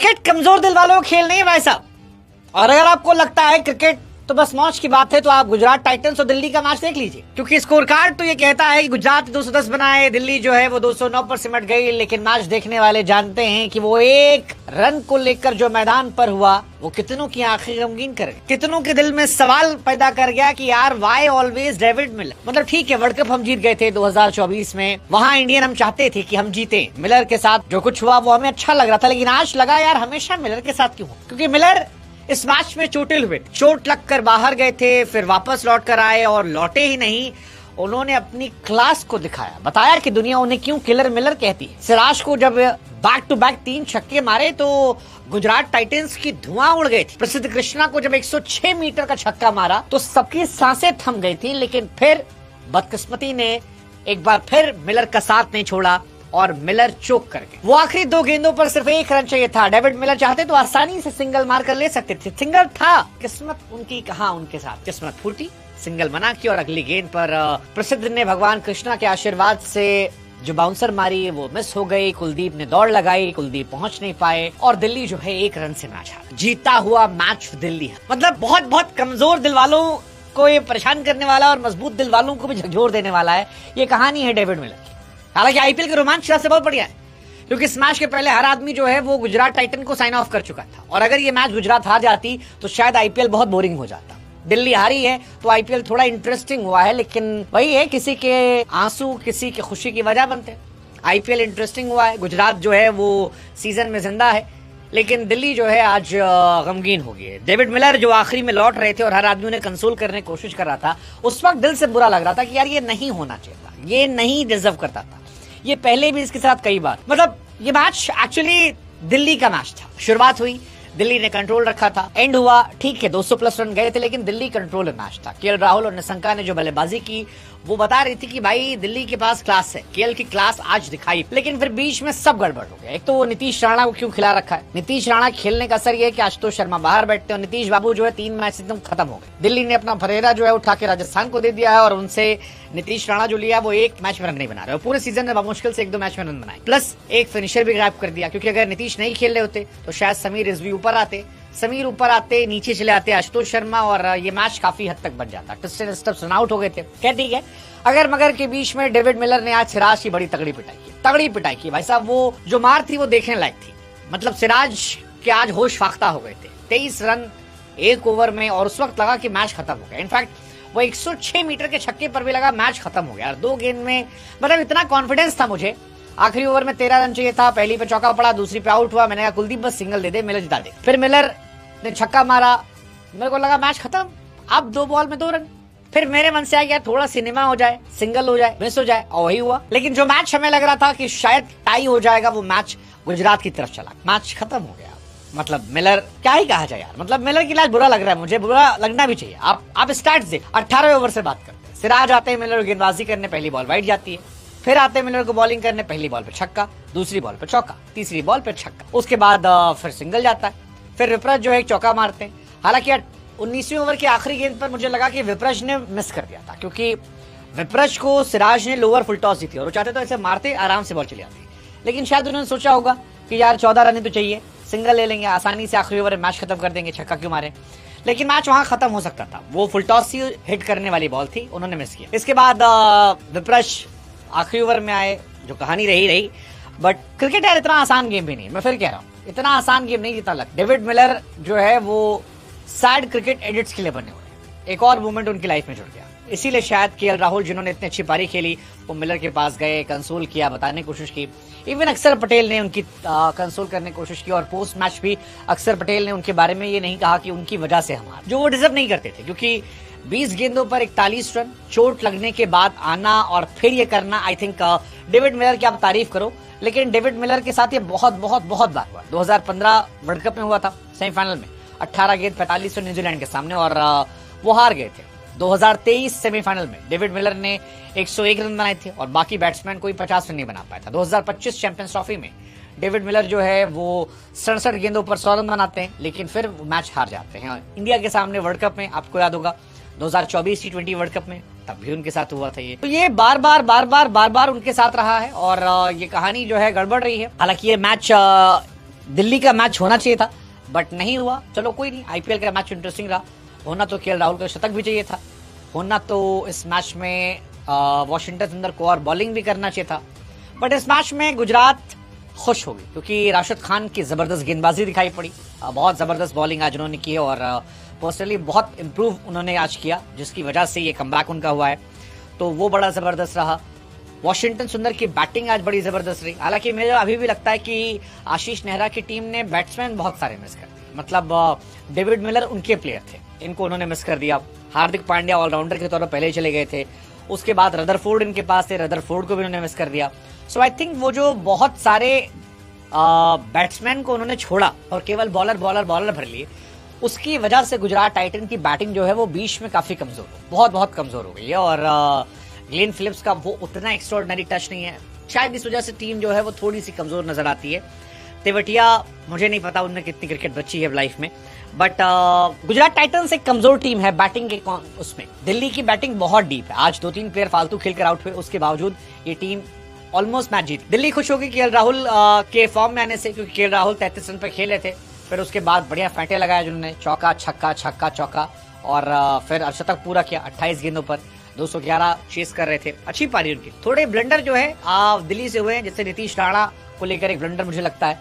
Cricket कमजोर दिल वालों का खेल नहीं है भाई साहब। और अगर आपको लगता है क्रिकेट तो बस मौज की बात है तो आप गुजरात टाइटंस और दिल्ली का मैच देख लीजिए, क्योंकि स्कोर कार्ड तो ये कहता है कि गुजरात 210 बनाए, दिल्ली जो है वो 209 पर सिमट गई। लेकिन मैच देखने वाले जानते हैं कि वो एक रन को लेकर जो मैदान पर हुआ वो कितनों की आंखें गमगीन कर गई, कितनों के दिल में सवाल पैदा कर गया कि यार वाई ऑलवेज डेविड मिलर। मतलब ठीक है, वर्ल्ड कप हम जीत गए थे 2024 में, वहाँ इंडियन हम चाहते थे कि हम जीते, मिलर के साथ जो कुछ हुआ वो हमें अच्छा लग रहा था। लेकिन आज लगा यार हमेशा मिलर के साथ क्यों, क्योंकि मिलर इस मैच में चोटिल हुए, चोट लगकर बाहर गए थे, फिर वापस लौट कर आए और लौटे ही नहीं, उन्होंने अपनी क्लास को दिखाया, बताया कि दुनिया उन्हें क्यों किलर मिलर कहती है। सिराज को जब बैक टू बैक 3 छक्के मारे तो गुजरात टाइटंस की धुआं उड़ गई थी। प्रसिद्ध कृष्णा को जब 106 मीटर का छक्का मारा तो सबकी सांसें थम गई थी। लेकिन फिर बदकिस्मती ने एक बार फिर मिलर का साथ नहीं छोड़ा और मिलर चोक कर गए। वो आखिरी 2 गेंदों पर सिर्फ 1 रन चाहिए था। डेविड मिलर चाहते तो आसानी से सिंगल मार कर ले सकते थे, सिंगल था, किस्मत उनकी कहां उनके साथ, किस्मत फूटी, सिंगल मना की और अगली गेंद पर प्रसिद्ध ने भगवान कृष्णा के आशीर्वाद से जो बाउंसर मारी वो मिस हो गई। कुलदीप ने दौड़ लगाई, कुलदीप पहुंच नहीं पाए और दिल्ली जो है 1 रन से मैच हार, जीता हुआ मैच दिल्ली है। मतलब बहुत बहुत कमजोर दिल वालों को ये परेशान करने वाला और मजबूत दिल वालों को भी झकझोर देने वाला है ये कहानी है डेविड मिलर की। हालांकि आईपीएल के रोमांच से बहुत बढ़िया है, क्योंकि इस मैच के पहले हर आदमी जो है वो गुजरात टाइटन को साइन ऑफ कर चुका था और अगर ये मैच गुजरात हार जाती तो शायद आईपीएल बहुत बोरिंग हो जाता। दिल्ली हारी है तो आईपीएल थोड़ा इंटरेस्टिंग हुआ है, लेकिन वही है, किसी के आंसू किसी की खुशी की वजह बनते हैं। आईपीएल इंटरेस्टिंग हुआ है, गुजरात जो है वो सीजन में जिंदा है, लेकिन दिल्ली जो है आज गमगीन हो गई है। डेविड मिलर जो आखिरी में लौट रहे थे और हर आदमी उन्हें कंसोल करने की कोशिश कर रहा था, उस वक्त दिल से बुरा लग रहा था कि यार ये नहीं होना चाहिए था, ये नहीं डिजर्व करता था। ये पहले भी इसके साथ कई बार, मतलब ये मैच एक्चुअली दिल्ली का मैच था। शुरुआत हुई, दिल्ली ने कंट्रोल रखा था, एंड हुआ ठीक है 200 प्लस रन गए थे, लेकिन दिल्ली कंट्रोल मैच था। केएल राहुल और निशंका ने जो बल्लेबाजी की वो बता रही थी कि भाई दिल्ली के पास क्लास है, केएल की क्लास आज दिखाई। लेकिन फिर बीच में सब गड़बड़ हो गया। एक तो नीतीश राणा को क्यों खिला रखा है, नीतीश राणा खेलने का असर ये है कि आशुतोष शर्मा बाहर बैठते और नीतीश बाबू जो है 3 मैच एकदम खत्म हो गए। दिल्ली ने अपना फरेरा जो है उठा के राजस्थान को दे दिया है और उनसे नीतीश राणा जो लिया वो 1 मैच में रन नहीं बना रहे, पूरे सीजन में मुश्किल से 1-2 मैच में रन बनाए, प्लस एक फिनिशर भी गायब कर दिया। क्योंकि अगर नीतीश नहीं खेल रहे होते तो शायद समीर रिजवी ऊपर आते, नीचे चले आते आशुतोष शर्मा और ये मैच काफी हद तक बन जाता। टिस्टन स्टब्स रन आउट हो गए थे, क्या ठीक है। अगर मगर के बीच में डेविड मिलर ने आज सिराज की बड़ी तगड़ी पिटाई की भाई साहब। वो जो मार थी वो देखने लायक थी। मतलब सिराज के आज होश फाख्ता हो गए थे, 23 रन 1 ओवर में, और उस वक्त लगा कि मैच खत्म हो गया। इनफैक्ट वो 106 मीटर के छक्के पर भी लगा मैच खत्म हो गया। 2 गेंद में मतलब इतना कॉन्फिडेंस था मुझे। आखिरी ओवर में 13 रन चाहिए था, पहली पे चौका पड़ा, दूसरी पे आउट हुआ। मैंने कहा कुलदीप बस सिंगल दे दे, मिलर जिता दे। फिर मिलर ने छक्का मारा, मेरे को लगा मैच खत्म, अब 2 बॉल में 2 रन। फिर मेरे मन से आ गया थोड़ा सिनेमा हो जाए, सिंगल हो जाए, मिस हो जाए, और वही हुआ। लेकिन जो मैच हमें लग रहा था कि शायद टाई हो जाएगा, वो मैच गुजरात की तरफ चला, मैच खत्म हो गया। मतलब मिलर क्या ही कहा जाए यार, मतलब मिलर की लाज बुरा लग रहा है मुझे, बुरा लगना भी चाहिए। आप स्टार्ट्स देख, 18वें ओवर से बात करते हैं। सिराज आते हैं मिलर गेंदबाजी करने, पहली बॉल वाइड जाती है। फिर आते मिलर को बॉलिंग करने, पहली बॉल पे छक्का, दूसरी बॉल पे चौका, तीसरी बॉल पे छक्का, उसके बाद फिर सिंगल जाता है। फिर विपरज जो है एक चौका मारते हैं। हालांकि 19वें ओवर की आखिरी गेंद पर मुझे लगा कि विपरज ने मिस कर दिया था, क्योंकि विपरज को सिराज ने लोअर फुल टॉस दी थी और वो चाहते तो ऐसे मारते आराम से बॉल चली जाती। लेकिन शायद उन्होंने सोचा होगा कि यार 14 रन ही तो चाहिए, सिंगल ले लेंगे, आसानी से आखिरी ओवर में मैच खत्म कर देंगे, छक्का क्यों मारे। लेकिन मैच वहां खत्म हो सकता था, वो फुल टॉस ही हिट करने वाली बॉल थी, उन्होंने मिस किया। इसके बाद विपरज आखिरी ओवर में आए, जो कहानी रही। बट क्रिकेट यार इतना आसान गेम भी नहीं, मैं फिर कह रहा हूँ, इतना आसान गेम नहीं जितना लगता। डेविड मिलर जो है वो सैड क्रिकेट एडिट्स के लिए बने हुए, एक और मूवमेंट उनकी लाइफ में जुड़ गया। इसीलिए शायद केएल राहुल जिन्होंने इतनी अच्छी पारी खेली वो मिलर के पास गए, कंसोल किया, बताने की कोशिश की। इवन अक्षर पटेल ने उनकी कंसोल करने की कोशिश की और पोस्ट मैच भी अक्षर पटेल ने उनके बारे में ये नहीं कहा कि उनकी वजह से हम हारे, जो वो डिजर्व नहीं करते थे। क्योंकि 20 गेंदों पर 41 रन, चोट लगने के बाद आना और फिर ये करना, आई थिंक डेविड मिलर की आप तारीफ करो, लेकिन डेविड मिलर के साथ ये बहुत बार हुआ। 2015 वर्ल्ड कप में हुआ था सेमीफाइनल में, 18 गेंद 45 रन न्यूजीलैंड के सामने और वो हार गए थे। 2023 सेमीफाइनल में डेविड मिलर ने 101 रन बनाए थे और बाकी बैट्समैन कोई 50 रन नहीं बना पाया था। 2025 चैंपियंस ट्रॉफी में डेविड मिलर जो है वो 67 गेंदों पर 100 रन बनाते हैं, लेकिन फिर मैच हार जाते हैं इंडिया के सामने। वर्ल्ड कप में आपको याद होगा 2024 T20 वर्ल्ड कप में, तब भी उनके साथ हुआ था ये। तो ये बार बार उनके साथ रहा है और ये कहानी जो है गड़बड़ रही है। हालांकि ये मैच दिल्ली का मैच होना चाहिए था बट नहीं हुआ। चलो कोई नहीं, आईपीएल का मैच इंटरेस्टिंग रहा। होना तो केएल राहुल का शतक भी चाहिए था, होना तो इस मैच में वॉशिंगटन सुंदर को और बॉलिंग भी करना चाहिए था। बट इस मैच में गुजरात खुश हो गई क्योंकि राशिद खान की जबरदस्त गेंदबाजी दिखाई पड़ी। बहुत जबरदस्त बॉलिंग आज उन्होंने की है और पर्सनली बहुत इंप्रूव उन्होंने आज किया, जिसकी वजह से ये कमबैक उनका हुआ है, तो वो बड़ा जबरदस्त रहा। वॉशिंगटन सुंदर की बैटिंग आज बड़ी जबरदस्त रही। हालांकि मुझे अभी भी लगता है कि आशीष नेहरा की टीम ने बैट्समैन बहुत सारे मिस कर दिए। मतलब डेविड मिलर उनके प्लेयर थे, इनको उन्होंने मिस कर दिया। हार्दिक पांड्या ऑलराउंडर के तौर पर पहले ही चले गए थे, उसके बाद रदरफोर्ड इनके पास थे, रदरफोर्ड को भी उन्होंने मिस कर दिया। सो आई थिंक वो जो बहुत सारे बैट्समैन को उन्होंने छोड़ा और केवल बॉलर बॉलर बॉलर भर लिए, उसकी वजह से गुजरात टाइटन की बैटिंग जो है वो बीच में काफी कमजोर बहुत बहुत कमजोर हो गई है। और ग्लेन फिलिप्स का वो उतना एक्स्ट्राऑर्डिनरी टच नहीं है, शायद इस वजह से टीम जो है वो थोड़ी सी कमजोर नजर आती है। तेवटिया मुझे नहीं पता उनने कितनी क्रिकेट बची है लाइफ में, बट गुजरात टाइटंस एक कमजोर टीम है बैटिंग के उसमें। दिल्ली की बैटिंग बहुत डीप है। आज 2-3 प्लेयर फालतू खेलकर आउट हुए, उसके बावजूद ये टीम ऑलमोस्ट मैच जीती। दिल्ली खुश होगी केएल राहुल के फॉर्म में आने से, क्योंकि केएल राहुल 33 रन पर खेले थे, फिर उसके बाद बढ़िया फैंटे लगाया जिन्होंने, चौका छक्का छक्का चौका, और फिर अर्धशतक पूरा किया 28 गेंदों पर, 211 चेस कर रहे थे। अच्छी पारी उनकी। थोड़े ब्लंडर जो है दिल्ली से हुए हैं, जैसे नीतीश राणा को लेकर एक ब्लंडर मुझे लगता है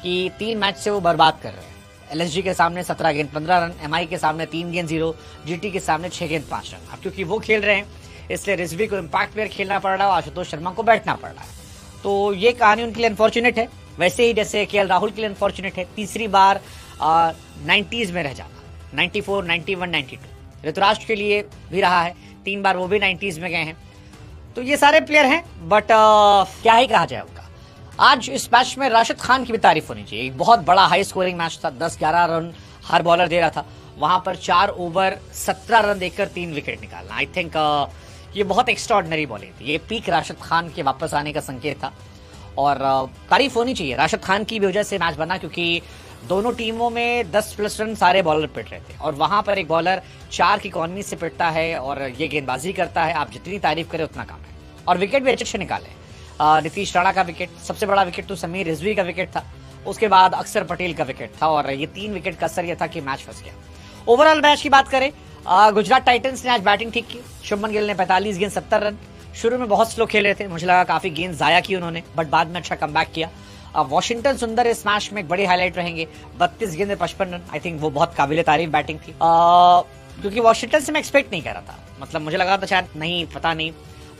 कि 3 मैच से वो बर्बाद कर रहे हैं। एलएसजी के सामने 17 गेंद 15 रन, एमआई के सामने 3 गेंद 0, जीटी के सामने 6 गेंद 5 रन। अब क्योंकि वो खेल रहे हैं इसलिए रिजवी को इम्पैक्ट प्लेयर खेलना पड़ रहा है और आशुतोष शर्मा को बैठना पड़ रहा है, तो ये कहानी उनके लिए अनफॉर्चुनेट है। वैसे ही जैसे केएल राहुल के लिए अनफॉर्चुनेट है तीसरी बार 90s में रह जाना, 94, 91, 92। ऋतुराज के लिए भी रहा है, 3 बार वो भी 90s में गए हैं। तो ये सारे प्लेयर हैं, बट क्या ही कहा जाए उनका। आज इस मैच में राशिद खान की भी तारीफ होनी चाहिए। एक बहुत बड़ा हाई स्कोरिंग मैच था, 10-11 रन हर बॉलर दे रहा था। वहां पर 4 ओवर 17 रन देकर 3 विकेट निकालना, आई थिंक ये बहुत एक्स्ट्राऑर्डिनरी बॉलिंग थी। ये पीक राशिद खान के वापस आने का संकेत था और तारीफ होनी चाहिए। राशिद खान की वजह से मैच बना, क्योंकि दोनों टीमों में 10+ रन सारे बॉलर पिट रहे थे और वहां पर एक बॉलर 4 की इकॉनमी से पिटता है और ये गेंदबाजी करता है। आप जितनी तारीफ करें उतना कम है। और विकेट भी अच्छे अच्छे निकाले। नीतीश राणा का विकेट, सबसे बड़ा विकेट तो समीर रिजवी का विकेट था, उसके बाद अक्षर पटेल का विकेट था, और ये 3 विकेट का असर यह था कि मैच फंस गया। ओवरऑल मैच की बात करें, गुजरात टाइटंस ने आज बैटिंग ठीक की। शुभमन गिल ने 45 गेंद 70 रन। शुरू में बहुत स्लो खेल रहे थे, मुझे लगा काफी गेंद जाया की उन्होंने, बट बाद में अच्छा कमबैक किया। वॉशिंगटन सुंदर इस मैच में एक बड़ी हाईलाइट रहेंगे, 32 गेंद 55 रन। आई थिंक वो बहुत काबिले तारीफ बैटिंग थी, क्योंकि वॉशिंगटन से मैं एक्सपेक्ट नहीं कर रहा था। मतलब मुझे लगा था शायद नहीं, पता नहीं।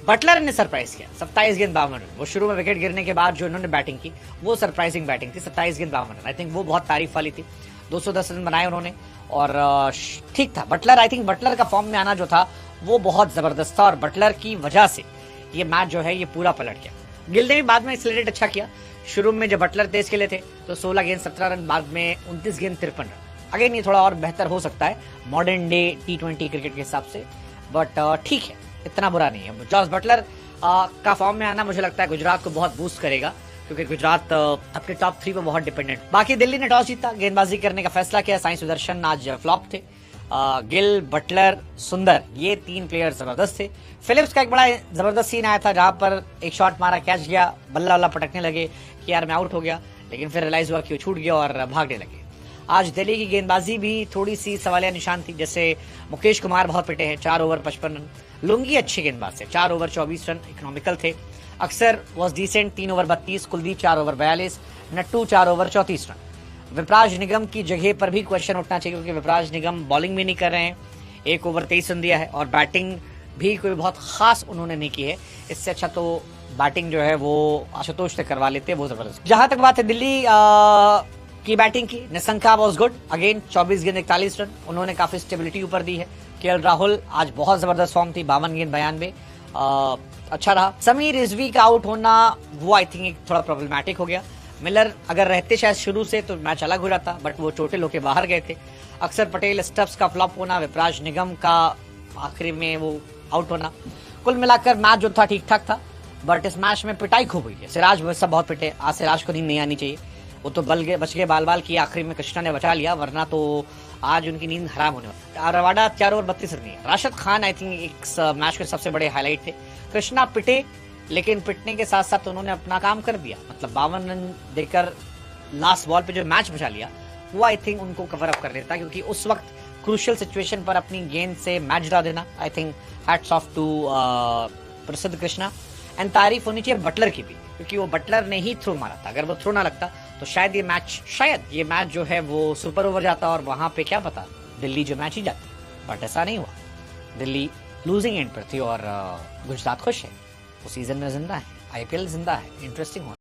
बटलर ने सरप्राइज किया, 27 गेंद 52 रन। वो शुरू में विकेट गिरने के बाद जो इन्होंने बैटिंग की वो सरप्राइजिंग बैटिंग थी, 27 गेंद 52 रन। आई थिंक वो बहुत तारीफ वाली थी। 210 रन बनाए उन्होंने और ठीक था। बटलर, आई थिंक बटलर का फॉर्म में आना जो था वो बहुत जबरदस्त था और बटलर की वजह से ये मैच जो है ये पूरा पलट गया। गिल ने भी बाद में स्लेटेड अच्छा किया। शुरू में जब बटलर तेज खेले थे तो 16 गेंद 17 रन, बाद में 29 गेंद 53 रन। अगेन ये थोड़ा और बेहतर हो सकता है मॉडर्न डे T20 क्रिकेट के हिसाब से, बट ठीक है, इतना बुरा नहीं है। जॉस बटलर का फॉर्म में आना मुझे लगता है गुजरात को बहुत बूस्ट करेगा, क्योंकि गुजरात अपने टॉप 3 पे बहुत डिपेंडेंट। बाकी दिल्ली ने टॉस जीता, गेंदबाजी करने का फैसला किया। साई सुदर्शन आज फ्लॉप थे। गिल, बटलर, सुंदर, ये 3 प्लेयर जबरदस्त थे। फिलिप्स का एक बड़ा जबरदस्त सीन आया था जहां पर एक शॉट मारा, कैच गया, बल्ला बल्ला पटकने लगे कि यार मैं आउट हो गया, लेकिन फिर रियलाइज हुआ कि वो छूट गया और भागने लगे। आज दिल्ली की गेंदबाजी भी थोड़ी सी सवालिया निशान थी, जैसे मुकेश कुमार बहुत पिटे हैं, 4 ओवर 55 रन। लुंगी अच्छे गेंदबाज थे, 4 ओवर 24 रन, इकोनॉमिकल थे। Axar was decent, 3 over 32। Kuldeep 4 over 42। Nattu 4 over 34 run. Vipraj Nigam की जगह पर भी क्वेश्चन उठना चाहिए, क्योंकि विपराज निगम बॉलिंग भी नहीं कर रहे हैं, 1 ओवर 23 रन दिया है और बैटिंग भी कोई बहुत खास उन्होंने नहीं की है। इससे अच्छा तो बैटिंग जो है वो आशुतोष से करवा लेते, वो जबरदस्त। जहां तक बात है दिल्ली की बैटिंग की, निसंका वॉज गुड अगेन, 24 गेंद 41 रन। उन्होंने काफी स्टेबिलिटी ऊपर दी है। केएल राहुल आज बहुत जबरदस्त फॉर्म थी, 52 गेंद 92, अच्छा रहा। समीर रिजवी का आउट होना वो आई थिंक थोड़ा प्रॉब्लमैटिक हो गया। मिलर अगर रहते शायद शुरू से तो मैच अलग हो जाता, बट वो चोटिल होके बाहर गए थे। अक्षर पटेल स्टब्स का फ्लॉप होना, विपराज निगम का आखिरी में वो आउट होना, कुल मिलाकर मैच जो था ठीक ठाक था। बट इस मैच में पिटाई खूब हुई है। सिराज सब बहुत पिटे। आज सिराज को नींद नहीं आनी चाहिए, वो तो बच गए बाल की, आखिरी में कृष्णा ने बचा लिया, वरना तो आज उनकी नींद हराम होने वाली। रवाडा 4 over 32 run. Rashid Khan I think एक मैच के सबसे बड़े हाईलाइट थे। कृष्णा पिटे, लेकिन पिटने के साथ साथ उन्होंने अपना काम कर दिया। मतलब 52 रन देकर लास्ट बॉल पे जो मैच बचा लिया वो आई थिंक उनको कवर अप कर लेता, क्योंकि उस वक्त क्रूशियल सिचुएशन पर अपनी गेंद से मैच जिता देना, I think hats off to Prasidh Krishna. And तारीफ होनी चाहिए बटलर की भी, क्योंकि वो बटलर ने ही थ्रो मारा था। अगर वो थ्रो ना लगता तो शायद ये मैच जो है वो सुपर ओवर जाता और वहां पे क्या पता दिल्ली जो मैच ही जाती, बट ऐसा नहीं हुआ। दिल्ली लूजिंग एंड पर थी और गुजरात खुश है, वो सीजन में जिंदा है, आईपीएल जिंदा है, इंटरेस्टिंग हो